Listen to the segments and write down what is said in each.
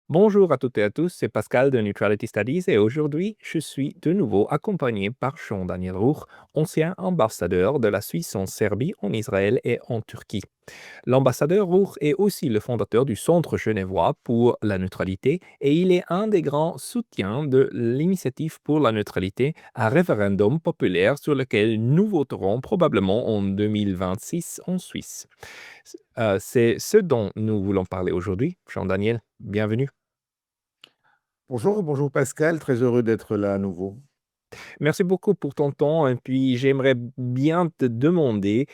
Bonjour à toutes et à tous, c'est Pascal de Neutrality Studies et aujourd'hui, je suis de nouveau accompagné par Jean-Daniel Roux, ancien ambassadeur de la Suisse en Serbie, en Israël et en Turquie. L'ambassadeur Roux est aussi le fondateur du Centre genevois pour la neutralité et il est un des grands soutiens de l'initiative pour la neutralité, un référendum populaire sur lequel nous voterons probablement en 2026 en Suisse. C'est ce dont nous voulons parler aujourd'hui. Jean-Daniel, bienvenue. Bonjour, bonjour Pascal, très heureux d'être là à nouveau. Merci beaucoup pour ton temps et puis j'aimerais bien te demander,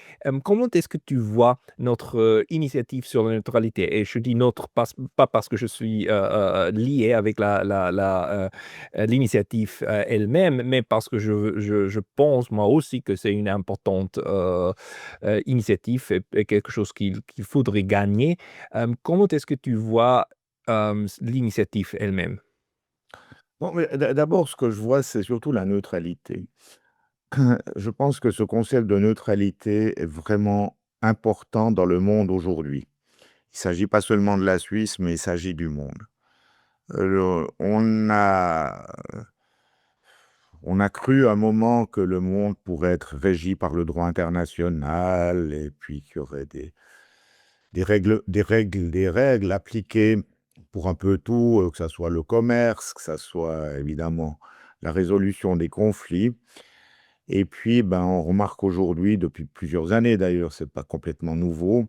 comment est-ce que tu vois notre, initiative sur la neutralité? Et je dis «notre» pas parce que je suis, lié avec l'initiative, elle-même, mais parce que je pense moi aussi que c'est une importante, initiative et quelque chose qu'il faudrait gagner. Comment est-ce que tu vois, l'initiative elle-même? Bon, mais d'abord, ce que je vois, c'est surtout la neutralité. Je pense que ce concept de neutralité est vraiment important dans le monde aujourd'hui. Il ne s'agit pas seulement de la Suisse, mais il s'agit du monde. On a cru un moment que le monde pourrait être régi par le droit international et puis qu'il y aurait des règles appliquées pour un peu tout, que ça soit le commerce, que ça soit évidemment la résolution des conflits. Et puis, ben, on remarque aujourd'hui, depuis plusieurs années d'ailleurs, c'est pas complètement nouveau,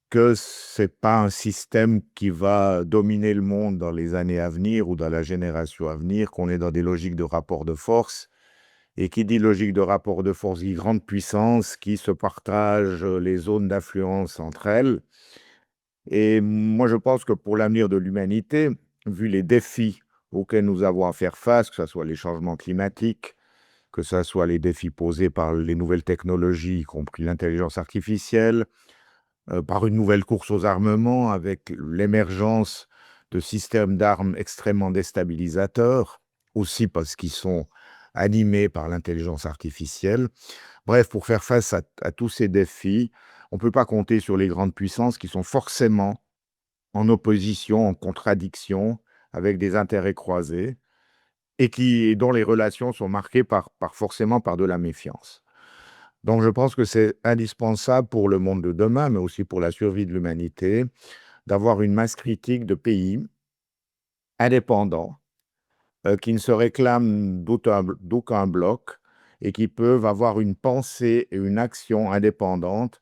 que c'est pas un système qui va dominer le monde dans les années à venir ou dans la génération à venir, qu'on est dans des logiques de rapport de force. Et qui dit logique de rapport de force dit grande puissance qui se partagent les zones d'influence entre elles. Et moi, je pense que pour l'avenir de l'humanité, vu les défis auxquels nous avons à faire face, que ce soit les changements climatiques, que ce soit les défis posés par les nouvelles technologies, y compris l'intelligence artificielle, par une nouvelle course aux armements avec l'émergence de systèmes d'armes extrêmement déstabilisateurs, aussi parce qu'ils sont animés par l'intelligence artificielle. Bref, pour faire face à tous ces défis, on ne peut pas compter sur les grandes puissances qui sont forcément en opposition, en contradiction, avec des intérêts croisés dont les relations sont marquées forcément par de la méfiance. Donc je pense que c'est indispensable pour le monde de demain, mais aussi pour la survie de l'humanité, d'avoir une masse critique de pays indépendants qui ne se réclament d'aucun bloc et qui peuvent avoir une pensée et une action indépendante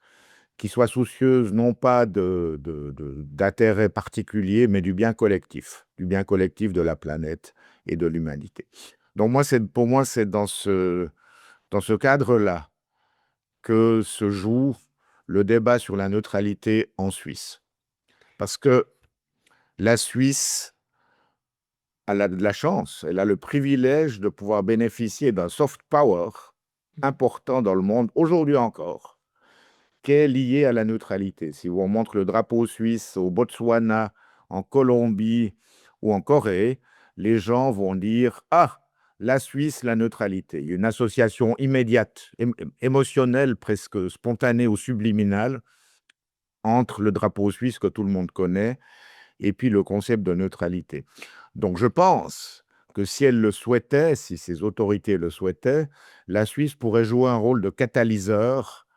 qui soient soucieuses non pas d'intérêts particuliers, mais du bien collectif de la planète et de l'humanité. Donc pour moi, c'est dans ce cadre-là que se joue le débat sur la neutralité en Suisse. Parce que la Suisse a de la chance, elle a le privilège de pouvoir bénéficier d'un soft power important dans le monde, aujourd'hui encore, qui est lié à la neutralité. Si on montre le drapeau suisse au Botswana, en Colombie ou en Corée, les gens vont dire: «Ah, la Suisse, la neutralité». Il y a une association immédiate, émotionnelle, presque spontanée ou subliminale, entre le drapeau suisse que tout le monde connaît et puis le concept de neutralité. Donc je pense que si elle le souhaitait, si ses autorités le souhaitaient, la Suisse pourrait jouer un rôle de catalyseur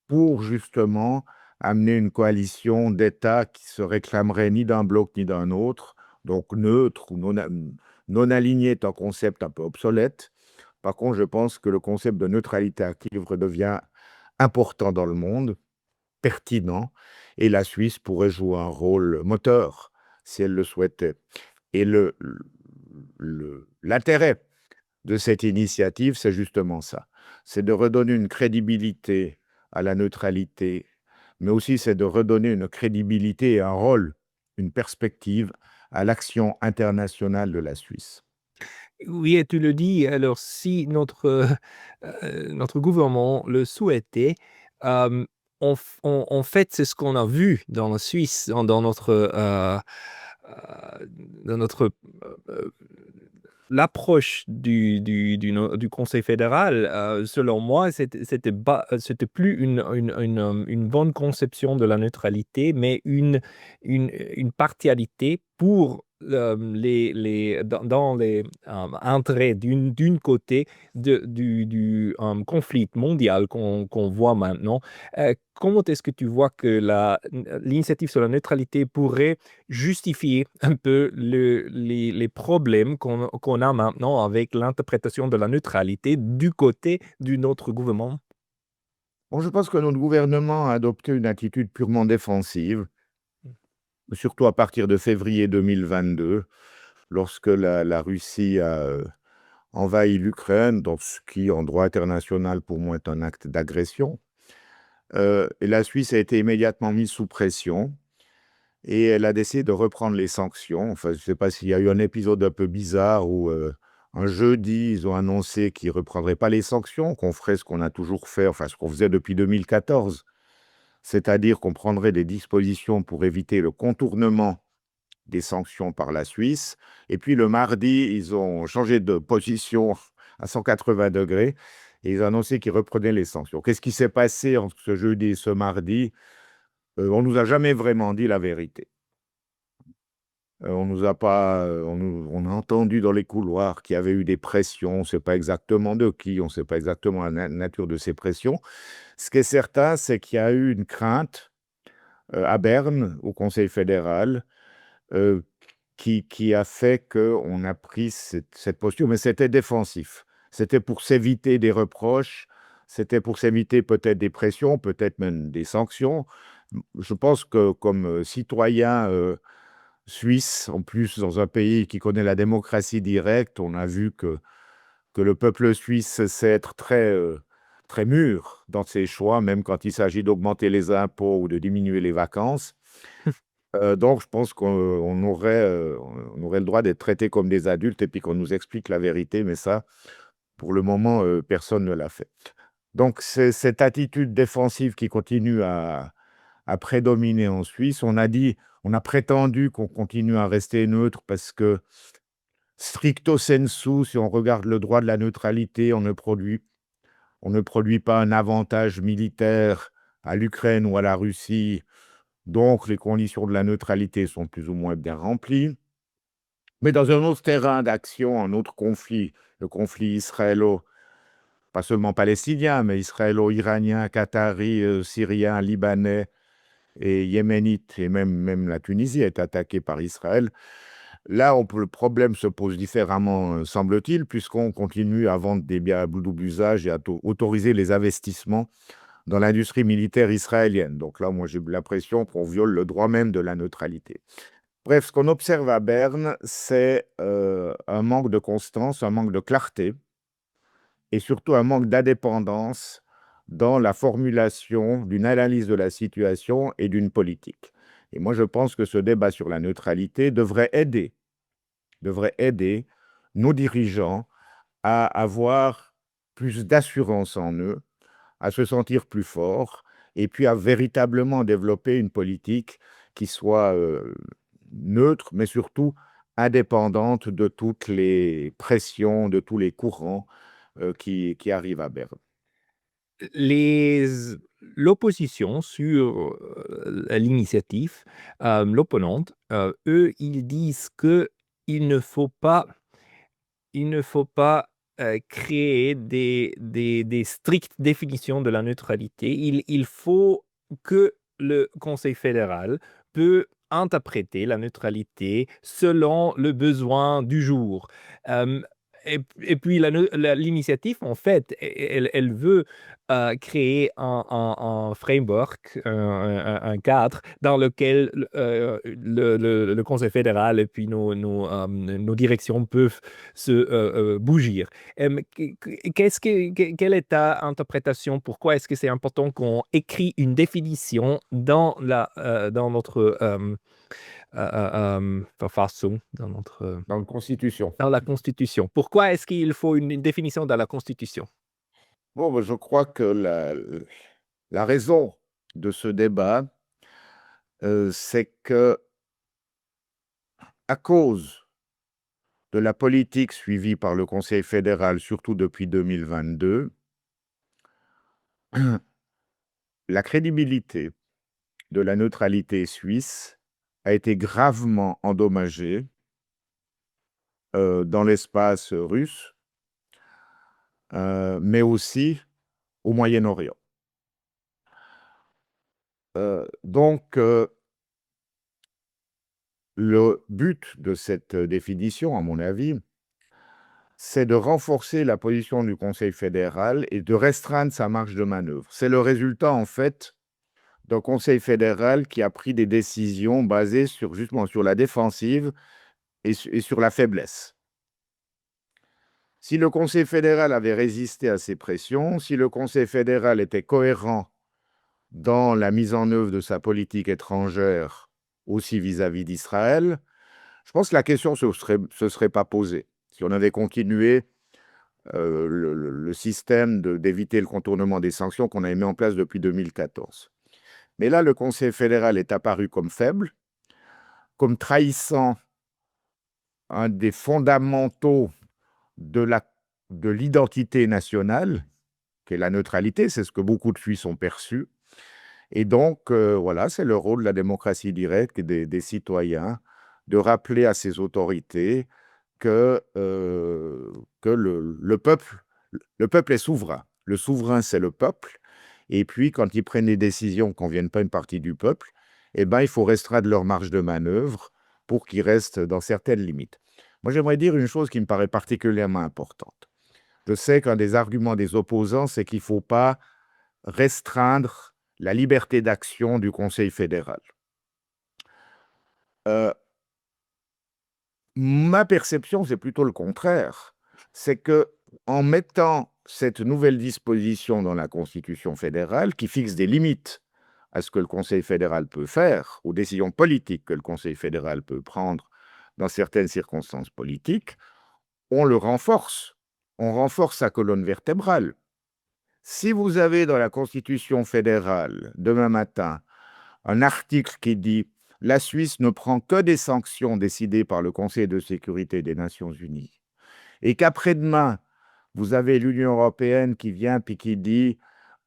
pour justement amener une coalition d'États qui se réclamerait ni d'un bloc ni d'un autre, donc neutre ou non aligné est un concept un peu obsolète. Par contre, je pense que le concept de neutralité active redevient important dans le monde, pertinent, et la Suisse pourrait jouer un rôle moteur si elle le souhaitait. Et l'intérêt de cette initiative, c'est justement ça. C'est de redonner une crédibilité à la neutralité, mais aussi c'est de redonner une crédibilité et un rôle, une perspective à l'action internationale de la Suisse. Oui et tu le dis, alors si notre gouvernement le souhaitait, en fait, c'est ce qu'on a vu dans la Suisse, dans notre, heu, l'approche du Conseil fédéral, selon moi, c'était plus une bonne conception de la neutralité, mais une partialité pour dans les intérêts d'une côté du conflit mondial qu'on voit maintenant. Comment est-ce que tu vois que l'initiative sur la neutralité pourrait justifier un peu les problèmes qu'on a maintenant avec l'interprétation de la neutralité du côté de notre gouvernement? Bon, je pense que notre gouvernement a adopté une attitude purement défensive, surtout à partir de février 2022, lorsque la Russie a envahi l'Ukraine, dans ce qui, en droit international, pour moi, est un acte d'agression. Et la Suisse a été immédiatement mise sous pression et elle a décidé de reprendre les sanctions. Enfin, je ne sais pas s'il y a eu un épisode un peu bizarre où un jeudi, ils ont annoncé qu'ils ne reprendraient pas les sanctions, qu'on ferait ce qu'on a toujours fait, enfin ce qu'on faisait depuis 2014, c'est-à-dire qu'on prendrait des dispositions pour éviter le contournement des sanctions par la Suisse. Et puis le mardi, ils ont changé de position à 180 degrés et ils ont annoncé qu'ils reprenaient les sanctions. Qu'est-ce qui s'est passé entre ce jeudi et ce mardi? On ne nous a jamais vraiment dit la vérité. On nous a pas, on a entendu dans les couloirs qu'il y avait eu des pressions, on ne sait pas exactement de qui, on ne sait pas exactement la nature de ces pressions. Ce qui est certain, c'est qu'il y a eu une crainte à Berne, au Conseil fédéral, euh, qui a fait qu'on a pris cette posture, mais c'était défensif. C'était pour s'éviter des reproches, c'était pour s'éviter peut-être des pressions, peut-être même des sanctions. Je pense que comme citoyen suisse, en plus dans un pays qui connaît la démocratie directe, on a vu que le peuple suisse sait être très mûr dans ses choix, même quand il s'agit d'augmenter les impôts ou de diminuer les vacances. Donc, je pense on aurait le droit d'être traités comme des adultes et puis qu'on nous explique la vérité, mais ça, pour le moment, personne ne l'a fait. Donc, c'est cette attitude défensive qui continue à prédominer en Suisse. On a prétendu qu'on continue à rester neutre parce que, stricto sensu, si on regarde le droit de la neutralité, on ne produit pas un avantage militaire à l'Ukraine ou à la Russie. Donc, les conditions de la neutralité sont plus ou moins bien remplies. Mais dans un autre terrain d'action, un autre conflit, le conflit israélo, pas seulement palestinien, mais israélo-iranien, qatari, syrien, libanais et yéménite, et même la Tunisie est attaquée par Israël. Là, le problème se pose différemment, semble-t-il, puisqu'on continue à vendre des biens à double usage et à autoriser les investissements dans l'industrie militaire israélienne. Donc là, moi, j'ai l'impression qu'on viole le droit même de la neutralité. Bref, ce qu'on observe à Berne, c'est un manque de constance, un manque de clarté et surtout un manque d'indépendance dans la formulation d'une analyse de la situation et d'une politique. Et moi, je pense que ce débat sur la neutralité devrait aider nos dirigeants à avoir plus d'assurance en eux, à se sentir plus forts et puis à véritablement développer une politique qui soit neutre, mais surtout indépendante de toutes les pressions, de tous les courants qui arrivent à Berne. Les L'opposition sur, l'initiative, l'opponente, eux, ils disent que il ne faut pas il ne faut pas, créer des strictes définitions de la neutralité. Il faut que le Conseil fédéral peut interpréter la neutralité selon le besoin du jour. Hem, et puis l'initiative, en fait, elle veut, créer un framework, un cadre dans lequel le Conseil fédéral et puis nos directions peuvent se bougir. Quelle est ta interprétation? Pourquoi est-ce que c'est important qu'on écrit une définition dans notre Verfassung, Dans la Constitution. dans la Constitution? Pourquoi est-ce qu'il faut une définition dans la Constitution? Bon, ben, je crois que la raison de ce débat, c'est que à cause de la politique suivie par le Conseil fédéral, surtout depuis 2022, la crédibilité de la neutralité suisse a été gravement endommagée dans l'espace russe, mais aussi au Moyen-Orient. Donc, le but de cette définition, à mon avis, c'est de renforcer la position du Conseil fédéral et de restreindre sa marge de manœuvre. C'est le résultat, en fait, d'un Conseil fédéral qui a pris des décisions basées justement sur la défensive et sur la faiblesse. Si le Conseil fédéral avait résisté à ces pressions, si le Conseil fédéral était cohérent dans la mise en œuvre de sa politique étrangère, aussi vis-à-vis d'Israël, je pense que la question ne se serait pas posée. Si on avait continué le système d'éviter le contournement des sanctions qu'on avait mis en place depuis 2014. Mais là, le Conseil fédéral est apparu comme faible, comme trahissant un des fondamentaux de l'identité nationale, qui est la neutralité, c'est ce que beaucoup de Suisses ont perçu. Et donc, voilà, c'est le rôle de la démocratie directe et des citoyens de rappeler à ces autorités que le peuple est souverain. Le souverain, c'est le peuple. Et puis, quand ils prennent des décisions qui ne conviennent pas à une partie du peuple, eh ben, il faut restreindre leur marge de manœuvre pour qu'ils restent dans certaines limites. Moi, j'aimerais dire une chose qui me paraît particulièrement importante. Je sais qu'un des arguments des opposants, c'est qu'il ne faut pas restreindre la liberté d'action du Conseil fédéral. Ma perception, c'est plutôt le contraire. C'est que en mettant cette nouvelle disposition dans la Constitution fédérale, qui fixe des limites à ce que le Conseil fédéral peut faire, aux décisions politiques que le Conseil fédéral peut prendre dans certaines circonstances politiques, on le renforce. On renforce sa colonne vertébrale. Si vous avez dans la Constitution fédérale, demain matin, un article qui dit « La Suisse ne prend que des sanctions décidées par le Conseil de sécurité des Nations unies » et qu'après-demain, vous avez l'Union européenne qui vient puis qui dit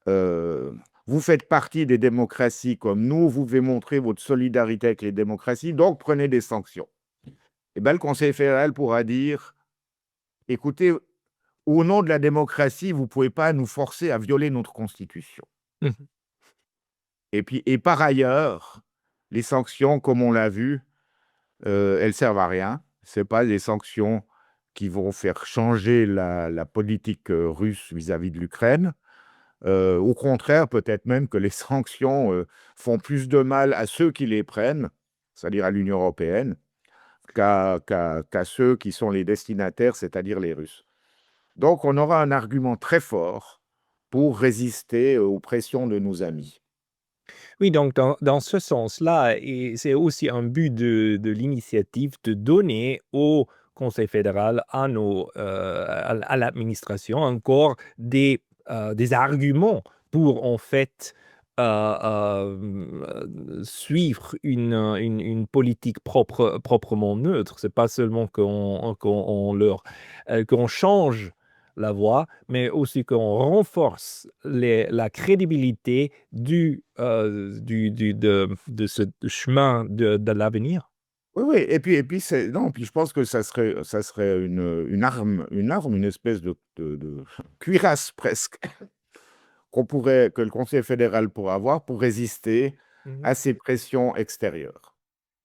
vous faites partie des démocraties comme nous, vous devez montrer votre solidarité avec les démocraties, donc prenez des sanctions. » Eh bien, le Conseil fédéral pourra dire « Écoutez, au nom de la démocratie, vous ne pouvez pas nous forcer à violer notre Constitution. » Mhm. Et par ailleurs, les sanctions, comme on l'a vu, elles ne servent à rien. Ce n'est pas des sanctions qui vont faire changer la politique russe vis-à-vis de l'Ukraine. Au contraire, peut-être même que les sanctions font plus de mal à ceux qui les prennent, c'est-à-dire à l'Union européenne, qu'à ceux qui sont les destinataires, c'est-à-dire les Russes. Donc, on aura un argument très fort pour résister aux pressions de nos amis. Oui, donc dans ce sens-là, et c'est aussi un but de l'initiative de donner au Conseil fédéral, à l'administration, encore des arguments pour, en fait, suivre une politique proprement neutre. C'est pas seulement qu'on change la voie, mais aussi qu'on renforce la crédibilité de ce chemin de l'avenir. Oui, oui, et puis non, puis je pense que ça serait une arme, une espèce de cuirasse presque, que le Conseil fédéral pourrait avoir pour résister Mhm. à ces pressions extérieures.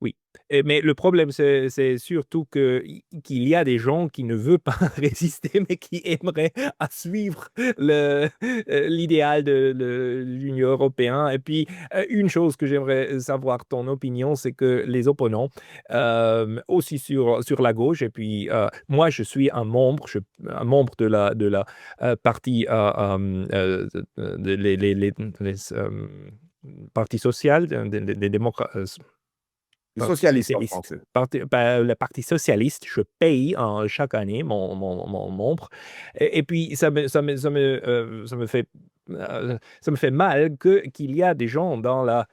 Oui, mais le problème, c'est surtout qu'il y a des gens qui ne veulent pas résister, mais qui aimeraient à suivre l'idéal de l'Union européenne. Et puis, une chose que j'aimerais savoir ton opinion, c'est que les opponents, aussi sur la gauche, et puis moi, je suis un membre de la partie, parti social, des démocrates. Les Parti socialistes en socialiste. français. Le Parti socialiste, je paye chaque année mon membre. Et puis, ça me fait ça me fait mal qu'il y a des gens dans la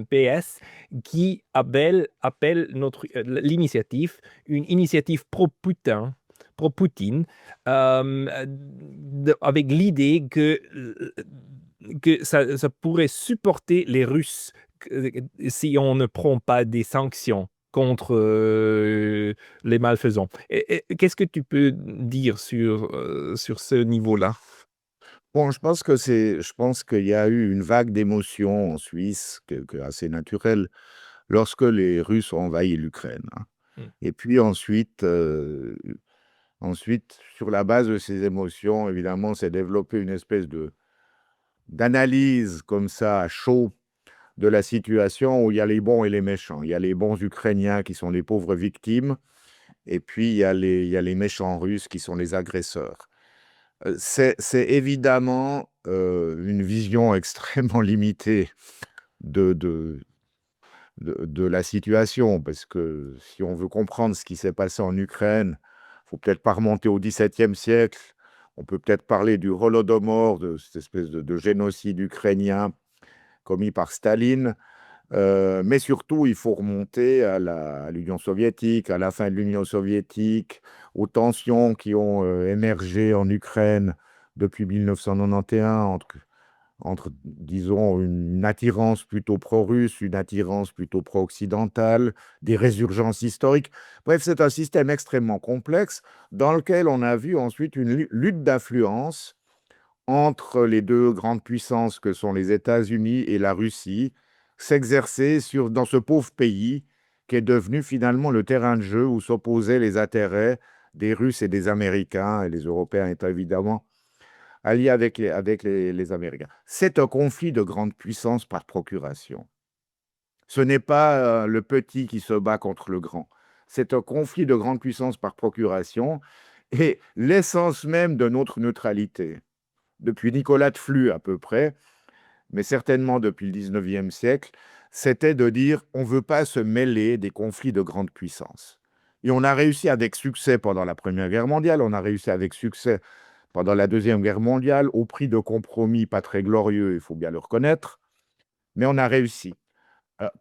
PS qui appellent l'initiative une initiative pro-Putin, pro-Poutine, avec l'idée que ça pourrait supporter les Russes si on ne prend pas des sanctions contre les malfaisants. Qu'est-ce que tu peux dire sur ce niveau-là? Bon, je pense qu'il y a eu une vague d'émotions en Suisse, assez naturelle, lorsque les Russes ont envahi l'Ukraine, hein. Hmm. Et puis ensuite, sur la base de ces émotions, évidemment, s'est développée une espèce d'analyse comme ça, à chaud, de la situation où il y a les bons et les méchants. Il y a les bons Ukrainiens qui sont les pauvres victimes, et puis il y a les méchants Russes qui sont les agresseurs. C'est évidemment une vision extrêmement limitée de, de, de la situation, parce que si on veut comprendre ce qui s'est passé en Ukraine, il faut peut-être pas remonter au XVIIe siècle. On peut peut-être parler du Holodomor, de cette espèce de génocide ukrainien commis par Staline. Mais surtout, il faut remonter à l'Union soviétique, à la fin de l'Union soviétique, aux tensions qui ont émergé en Ukraine depuis 1991 entre, disons, une attirance plutôt pro-russe, une attirance plutôt pro-occidentale, des résurgences historiques. Bref, c'est un système extrêmement complexe dans lequel on a vu ensuite une lutte d'influence entre les deux grandes puissances que sont les États-Unis et la Russie, s'exercer dans ce pauvre pays qui est devenu finalement le terrain de jeu où s'opposaient les intérêts des Russes et des Américains, et les Européens étant évidemment alliés avec les Américains. C'est un conflit de grande puissance par procuration. Ce n'est pas le petit qui se bat contre le grand. C'est un conflit de grande puissance par procuration, et l'essence même de notre neutralité, depuis Nicolas de Flux à peu près, mais certainement depuis le 19e siècle, c'était de dire on ne veut pas se mêler des conflits de grande puissance. Et on a réussi avec succès pendant la Première Guerre mondiale, on a réussi avec succès pendant la Deuxième Guerre mondiale, au prix de compromis pas très glorieux, il faut bien le reconnaître, mais on a réussi.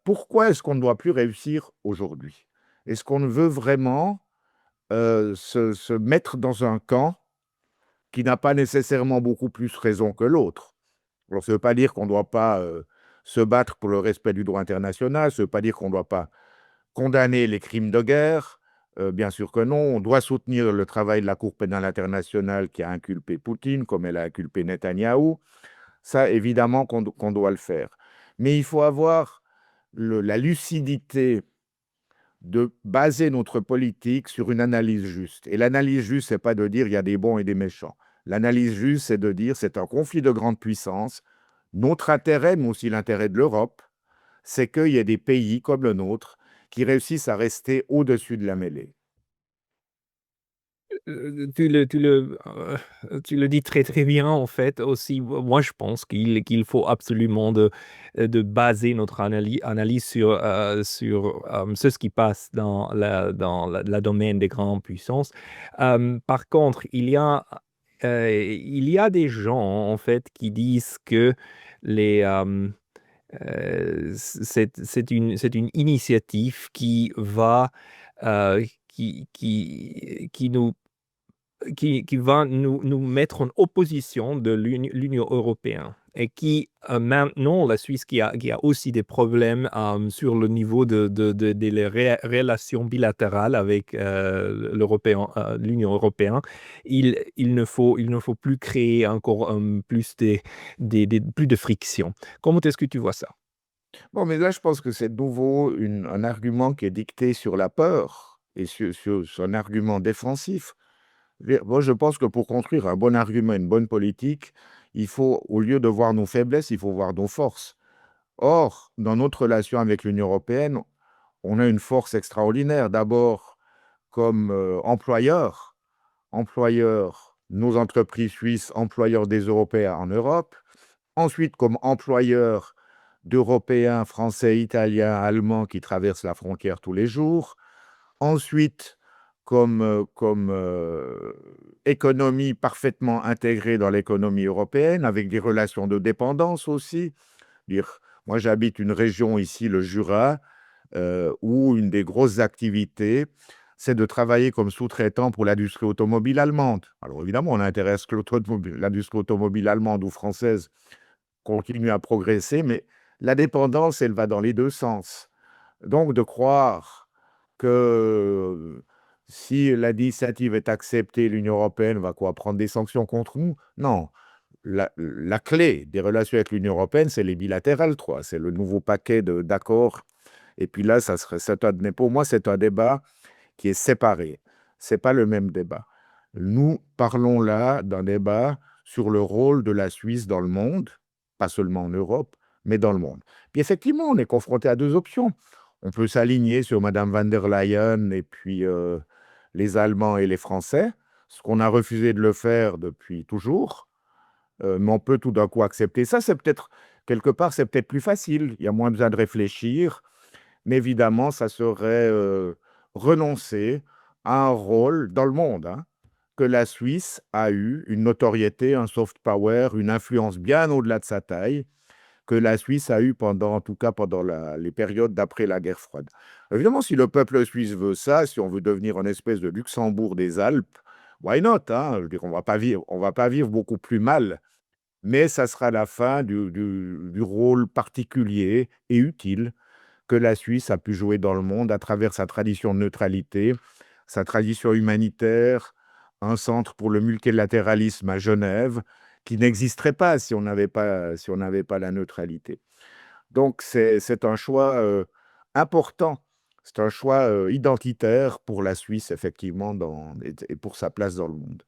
Pourquoi est-ce qu'on ne doit plus réussir aujourd'hui? Est-ce qu'on veut vraiment se mettre dans un camp qui n'a pas nécessairement beaucoup plus raison que l'autre? Alors, ça ne veut pas dire qu'on ne doit pas se battre pour le respect du droit international, ça ne veut pas dire qu'on ne doit pas condamner les crimes de guerre, bien sûr que non. On doit soutenir le travail de la Cour pénale internationale qui a inculpé Poutine, comme elle a inculpé Netanyahou. Ça, évidemment qu'on doit le faire. Mais il faut avoir la lucidité de baser notre politique sur une analyse juste. Et l'analyse juste, c'est pas de dire il y a des bons et des méchants. L'analyse juste, c'est de dire c'est un conflit de grande puissance. Notre intérêt, mais aussi l'intérêt de l'Europe, c'est qu'il y ait des pays comme le nôtre qui réussissent à rester au-dessus de la mêlée. Tu le dis très très bien en fait aussi. Moi, je pense qu'il faut absolument de baser notre analyse sur ce qui passe dans la domaine des grandes puissances. Par contre, il y a des gens en fait qui disent que c'est une initiative euh, qui va nous mettre en opposition de l'Union européenne et qui maintenant, la Suisse qui a aussi des problèmes sur le niveau des relations bilatérales avec l'Union européenne, il ne faut plus créer encore plus plus de friction. Comment est-ce que tu vois ça? Bon, mais là, je pense que c'est de nouveau un argument qui est dicté sur la peur et sur un argument défensif. Moi, je pense que pour construire un bon argument, une bonne politique, il faut, au lieu de voir nos faiblesses, il faut voir nos forces. Or, dans notre relation avec l'Union européenne, on a une force extraordinaire. D'abord, comme employeur, nos entreprises suisses, employeurs des Européens en Europe. Ensuite, comme employeur d'Européens, Français, Italiens, Allemands qui traversent la frontière tous les jours. Ensuite, comme économie parfaitement intégrée dans l'économie européenne, avec des relations de dépendance aussi. Dire, moi, j'habite une région ici, le Jura, où une des grosses activités, c'est de travailler comme sous-traitant pour l'industrie automobile allemande. Alors évidemment, on a intérêt à ce que l'industrie automobile allemande ou française continue à progresser, mais la dépendance, elle va dans les deux sens. Donc de croire que si l'initiative est acceptée, l'Union européenne va quoi, prendre des sanctions contre nous? Non. La clé des relations avec l'Union européenne, c'est les bilatérales, c'est le nouveau paquet d'accords. Et puis là, pour moi, c'est un débat qui est séparé. Ce n'est pas le même débat. Nous parlons là d'un débat sur le rôle de la Suisse dans le monde, pas seulement en Europe, mais dans le monde. Puis effectivement, on est confronté à deux options. On peut s'aligner sur Madame van der Leyen et puis les Allemands et les Français, ce qu'on a refusé de le faire depuis toujours, mais on peut tout d'un coup accepter ça. C'est peut-être, quelque part, c'est peut-être plus facile. Il y a moins besoin de réfléchir. Mais évidemment, ça serait renoncer à un rôle dans le monde, hein, que la Suisse a eu, une notoriété, un soft power, une influence bien au-delà de sa taille, que la Suisse a eu pendant, en tout cas pendant les périodes d'après la guerre froide. Évidemment, si le peuple suisse veut ça, si on veut devenir une espèce de Luxembourg des Alpes, why not, hein? Je veux dire, on va pas vivre beaucoup plus mal, mais ça sera la fin du rôle particulier et utile que la Suisse a pu jouer dans le monde à travers sa tradition de neutralité, sa tradition humanitaire, un centre pour le multilatéralisme à Genève, qui n'existerait pas si on n'avait pas la neutralité. Donc c'est un choix important, c'est un choix identitaire pour la Suisse, effectivement, et pour sa place dans le monde.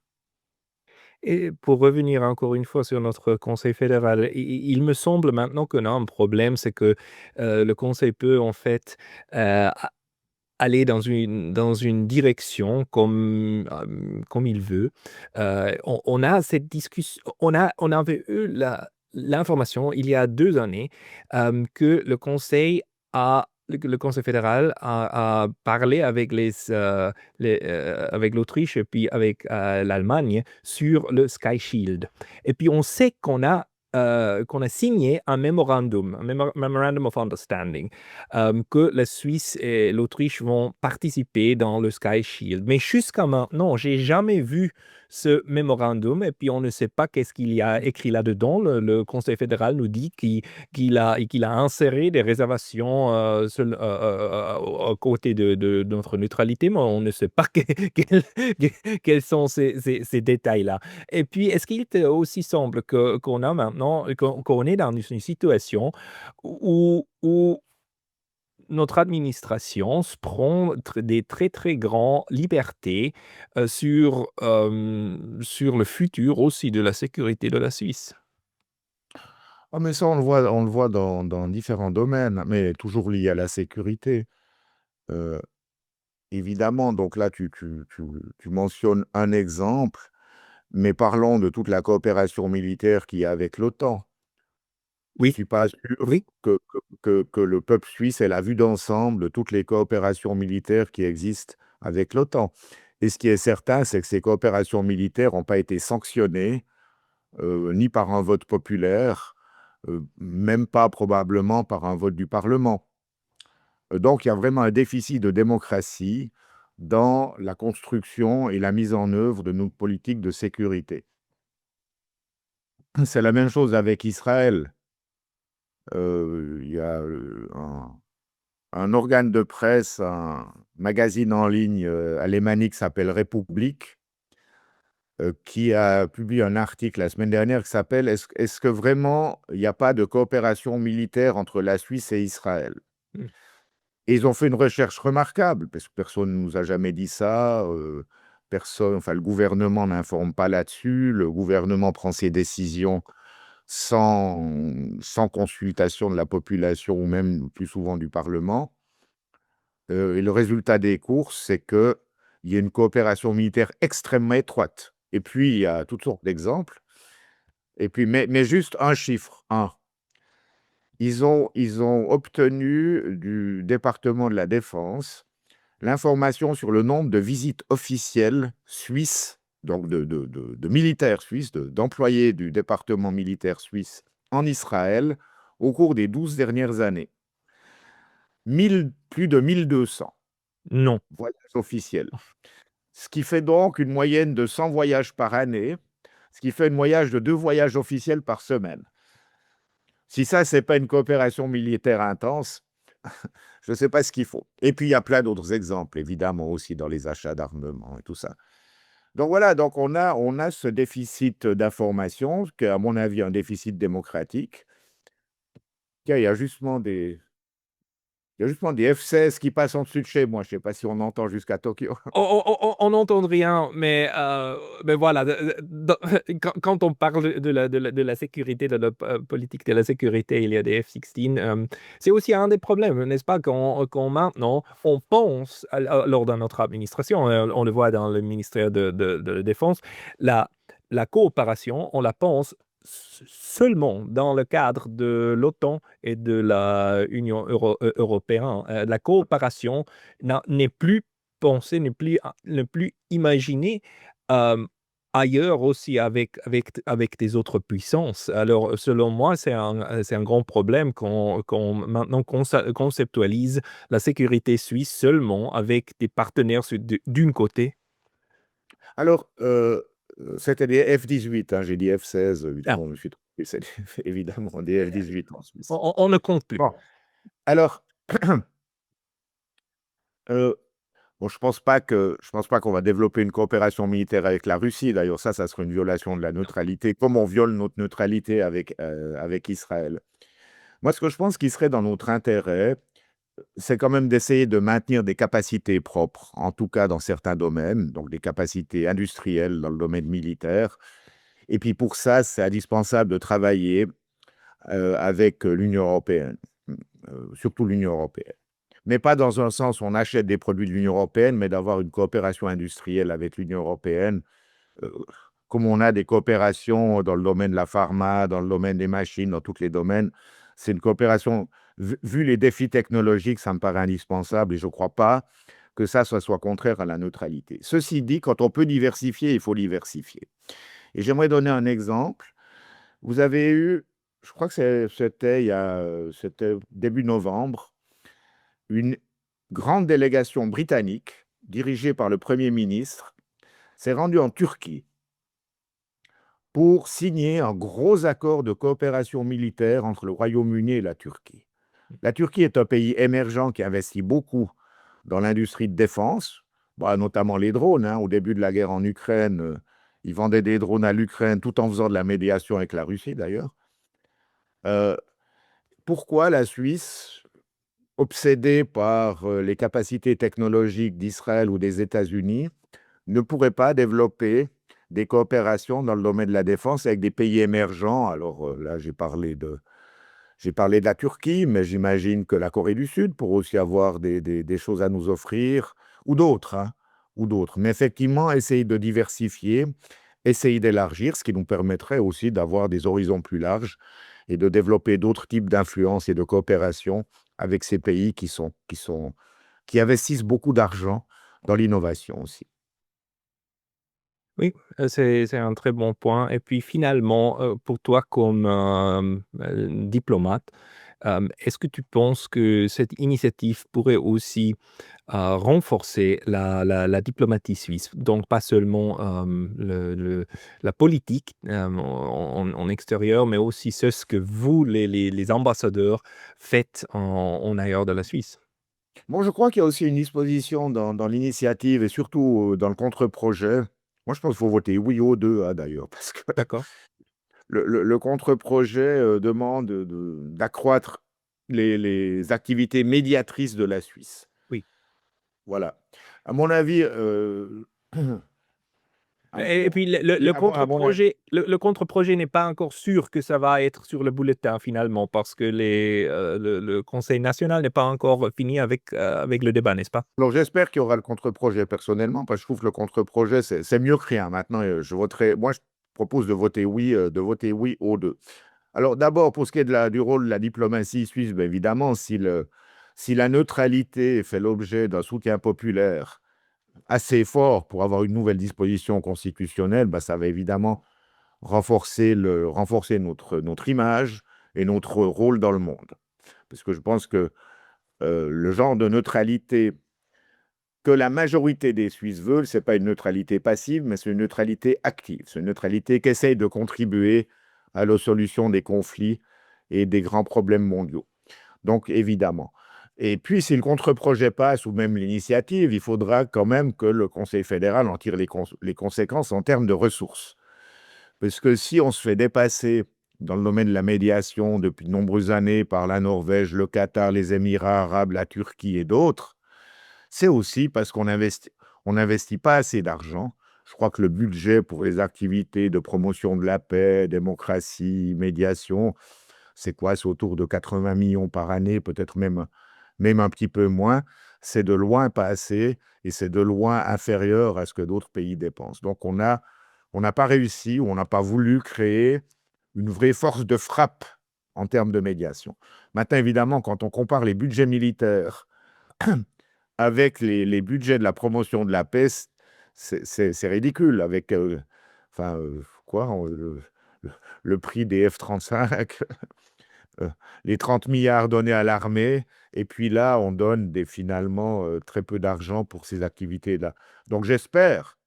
Et pour revenir encore une fois sur notre conseil fédéral, il me semble maintenant qu'on a un problème, c'est que, le conseil peut en fait, a aller dans une direction comme il veut. On a cette discussion, on avait eu l'information il y a 2 années, que le conseil fédéral a parlé avec avec l'Autriche et puis avec, l'Allemagne sur le Sky Shield. Et puis on sait qu'on a signé un mémorandum, Memorandum of Understanding, que la Suisse et l'Autriche vont participer dans le Sky Shield. Mais jusqu'à maintenant, j'ai jamais vu ce mémorandum et puis on ne sait pas qu'est-ce qu'il y a écrit là-dedans. Le Conseil fédéral nous dit qu'il a inséré des réservations à côté de notre neutralité, mais on ne sait pas quels sont ces détails-là. Et puis, est-ce qu'il te aussi semble qu'on a maintenant, qu'on est dans une situation où notre administration se prend des très, très grandes libertés sur le futur aussi de la sécurité de la Suisse. Ah, mais ça, on le voit dans différents domaines, mais toujours liés à la sécurité. Euh, Évidemment, donc là, tu mentionnes un exemple, mais parlons de toute la coopération militaire qu'il y a avec l'OTAN. Je ne Oui, suis pas sûr oui. que le peuple suisse ait la vue d'ensemble de toutes les coopérations militaires qui existent avec l'OTAN. Et ce qui est certain, c'est que ces coopérations militaires n'ont pas été sanctionnées, ni par un vote populaire, même pas probablement par un vote du Parlement. Donc, il y a vraiment un déficit de démocratie dans la construction et la mise en œuvre de nos politiques de sécurité. C'est la même chose avec Israël. Il y a un organe de presse, un magazine en ligne alémanique qui s'appelle République, qui a publié un article la semaine dernière qui s'appelle Est-ce que vraiment il n'y a pas de coopération militaire entre la Suisse et Israël? Mmh. Et ils ont fait une recherche remarquable, parce que personne ne nous a jamais dit ça, enfin, le gouvernement n'informe pas là-dessus, le gouvernement prend ses décisions sans consultation de la population ou même plus souvent du Parlement. Et le résultat des courses, c'est qu'il y a une coopération militaire extrêmement étroite. Et puis, il y a toutes sortes d'exemples. Et puis, mais juste un chiffre, un. Ils ont obtenu du département de la Défense l'information sur le nombre de visites officielles suisses, donc de militaires suisses, d'employés du département militaire suisse en Israël au cours des 12 dernières années. Plus de 1200 Non. voyages officiels. Ce qui fait donc une moyenne de 100 voyages par année, ce qui fait une moyenne de 2 voyages officiels par semaine. Si ça, ce n'est pas une coopération militaire intense, je ne sais pas ce qu'il faut. Et puis, il y a plein d'autres exemples, évidemment, aussi dans les achats d'armement et tout ça. Donc voilà, donc on a ce déficit d'information, qui est à mon avis un déficit démocratique. Il y a justement des F-16 qui passent en dessus de chez moi. Je ne sais pas si on entend jusqu'à Tokyo. On n'entend rien, mais voilà, quand on parle de la sécurité, de la politique de la sécurité, il y a des F-16. C'est aussi un des problèmes, n'est-ce pas, quand maintenant on pense, lors de notre administration, on le voit dans le ministère de la Défense, la, la coopération, on la pense seulement dans le cadre de l'OTAN et de la Union européenne. La coopération n'est plus penser, ne plus imaginer euh, ailleurs aussi avec des autres puissances. Alors, selon moi, c'est un grand problème qu'on maintenant conceptualise la sécurité suisse seulement avec des partenaires d'une côté. Alors, c'était des F-18, hein, j'ai dit F-16, Ah, évidemment, je me suis trompé, c'est évidemment des F-18 en Suisse. on ne compte plus. Bon, alors, euh, bon, je pense pas qu'on va développer une coopération militaire avec la Russie. D'ailleurs, ça serait une violation de la neutralité, comme on viole notre neutralité avec Israël. Moi, ce que je pense qui serait dans notre intérêt, c'est quand même d'essayer de maintenir des capacités propres, en tout cas dans certains domaines, donc des capacités industrielles dans le domaine militaire. Et puis pour ça, c'est indispensable de travailler avec l'Union européenne, surtout l'Union européenne. Mais pas dans un sens où on achète des produits de l'Union européenne, mais d'avoir une coopération industrielle avec l'Union européenne, euh, comme on a des coopérations dans le domaine de la pharma, dans le domaine des machines, dans tous les domaines. C'est une coopération, vu les défis technologiques, ça me paraît indispensable et je ne crois pas que ça soit contraire à la neutralité. Ceci dit, quand on peut diversifier, il faut diversifier. Et j'aimerais donner un exemple. Vous avez eu, je crois que c'était début novembre, une grande délégation britannique dirigée par le Premier ministre s'est rendue en Turquie pour signer un gros accord de coopération militaire entre le Royaume-Uni et la Turquie. La Turquie est un pays émergent qui investit beaucoup dans l'industrie de défense, notamment les drones, hein. Au début de la guerre en Ukraine, ils vendaient des drones à l'Ukraine tout en faisant de la médiation avec la Russie d'ailleurs. Euh, Pourquoi la Suisse, obsédée par les capacités technologiques d'Israël ou des États-Unis, ne pourrait pas développer des coopérations dans le domaine de la défense avec des pays émergents? Alors là, j'ai parlé de la Turquie, mais j'imagine que la Corée du Sud pourrait aussi avoir des choses à nous offrir, ou d'autres, hein, ou d'autres. Mais effectivement, essayer de diversifier, essayer d'élargir, ce qui nous permettrait aussi d'avoir des horizons plus larges et de développer d'autres types d'influence et de coopération avec ces pays qui investissent beaucoup d'argent dans l'innovation aussi. Oui, c'est un très bon point. Et puis finalement, pour toi comme diplomate, est-ce que tu penses que cette initiative pourrait aussi renforcer la diplomatie suisse? Donc pas seulement la politique en extérieur, mais aussi ce que vous, les ambassadeurs, faites en ailleurs de la Suisse. Bon, je crois qu'il y a aussi une disposition dans l'initiative et surtout dans le contre-projet. Moi, je pense qu'il faut voter oui aux deux, hein, d'ailleurs, parce que D'accord? le contre-projet demande d'accroître les activités médiatrices de la Suisse. Oui. Voilà. À mon avis, Et puis le à mon avis, contre-projet, le contre-projet n'est pas encore sûr que ça va être sur le bulletin finalement, parce que le Conseil national n'est pas encore fini avec le débat, n'est-ce pas? alors j'espère qu'il y aura le contre-projet personnellement, parce que je trouve que le contre-projet, c'est mieux que rien. Maintenant, moi, je propose de voter oui aux deux. Alors d'abord, pour ce qui est du rôle de la diplomatie suisse, ben, évidemment, Si la neutralité fait l'objet d'un soutien populaire assez fort pour avoir une nouvelle disposition constitutionnelle, bah, ça va évidemment renforcer notre image et notre rôle dans le monde. Parce que je pense que le genre de neutralité que la majorité des Suisses veulent, ce n'est pas une neutralité passive, mais c'est une neutralité active. C'est une neutralité qui essaye de contribuer à la solution des conflits et des grands problèmes mondiaux. Donc, évidemment. Et puis, si le contre-projet passe, ou même l'initiative, il faudra quand même que le Conseil fédéral en tire les conséquences en termes de ressources. Parce que si on se fait dépasser dans le domaine de la médiation depuis de nombreuses années par la Norvège, le Qatar, les Émirats arabes, la Turquie et d'autres, c'est aussi parce qu'on n'investit pas assez d'argent. Je crois que le budget pour les activités de promotion de la paix, démocratie, médiation, c'est quoi? C'est autour de 80 millions par année, peut-être même un petit peu moins. C'est de loin pas assez et c'est de loin inférieur à ce que d'autres pays dépensent. Donc on n'a pas réussi ou on n'a pas voulu créer une vraie force de frappe en termes de médiation. Maintenant, évidemment, quand on compare les budgets militaires avec les budgets de la promotion de la paix, c'est ridicule. Avec quoi, le prix des F-35, les 30 milliards donnés à l'armée, et puis là, on donne finalement très peu d'argent pour ces activités-là. Donc j'espère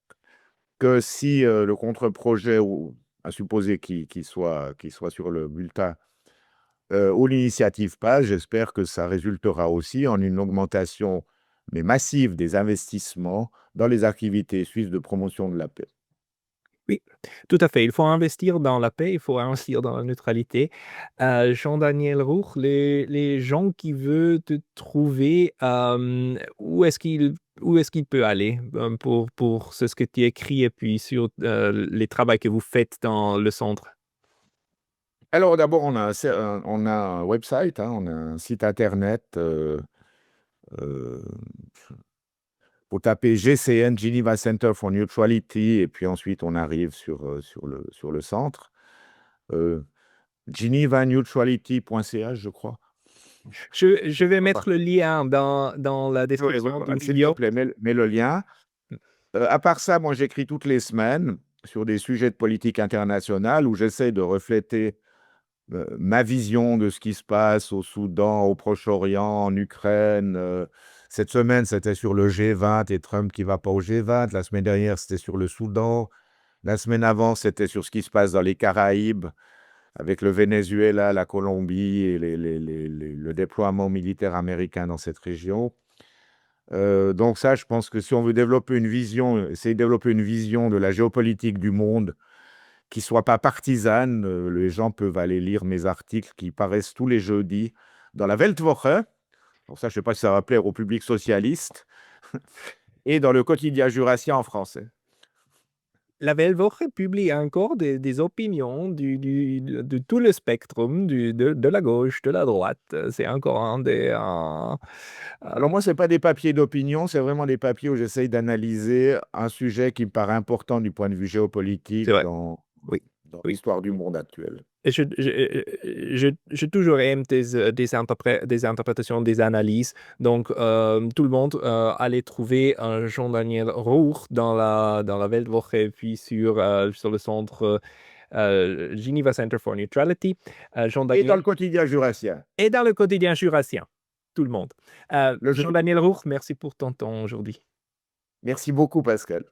que si le contre-projet, à supposer qu'il soit sur le bulletin, où l'initiative passe, j'espère que ça résultera aussi en une augmentation, mais massive, des investissements dans les activités suisses de promotion de la paix. Oui, tout à fait. Il faut investir dans la paix, il faut investir dans la neutralité. Jean-Daniel Roux, les gens qui veulent te trouver, où est-ce qu'il peut aller pour ce que tu écris et puis sur les travaux que vous faites dans le centre? Alors d'abord, on a un website, hein, on a un site internet. Faut taper GCN, Geneva Center for Neutrality, et puis ensuite on arrive sur le centre. genevaneutrality.ch, je crois. Je vais Voilà. mettre le lien dans la Oui, description du s'il te vidéo. plaît, mets le lien. À part ça, moi j'écris toutes les semaines sur des sujets de politique internationale où j'essaie de refléter ma vision de ce qui se passe au Soudan, au Proche-Orient, en Ukraine. Cette semaine, c'était sur le G20 et Trump qui ne va pas au G20. La semaine dernière, c'était sur le Soudan. La semaine avant, c'était sur ce qui se passe dans les Caraïbes, avec le Venezuela, la Colombie et le déploiement militaire américain dans cette région. Donc ça, je pense que si on veut développer une vision, essayer de développer une vision de la géopolitique du monde qui ne soit pas partisane, les gens peuvent aller lire mes articles qui paraissent tous les jeudis dans la Weltwoche. Pour ça, je ne sais pas si ça va plaire au public socialiste, et dans le quotidien jurassien en français. La Weltwoche publie encore des opinions de tout le spectre, de la gauche, de la droite. C'est encore Alors moi, ce n'est pas des papiers d'opinion, c'est vraiment des papiers où j'essaye d'analyser un sujet qui me paraît important du point de vue c'est géopolitique vrai. dans Oui, oui. l'histoire du monde actuel. Et je toujours aime des interprétations, des analyses. Donc, tout le monde allait trouver un Jean-Daniel Roux dans la Weltwoche et puis sur le centre Geneva Center for Neutrality. Et dans Jean-Daniel le quotidien jurassien. et dans le quotidien jurassien. Tout le monde. Le Jean-Daniel Roux, merci pour ton temps aujourd'hui. Merci beaucoup, Pascal.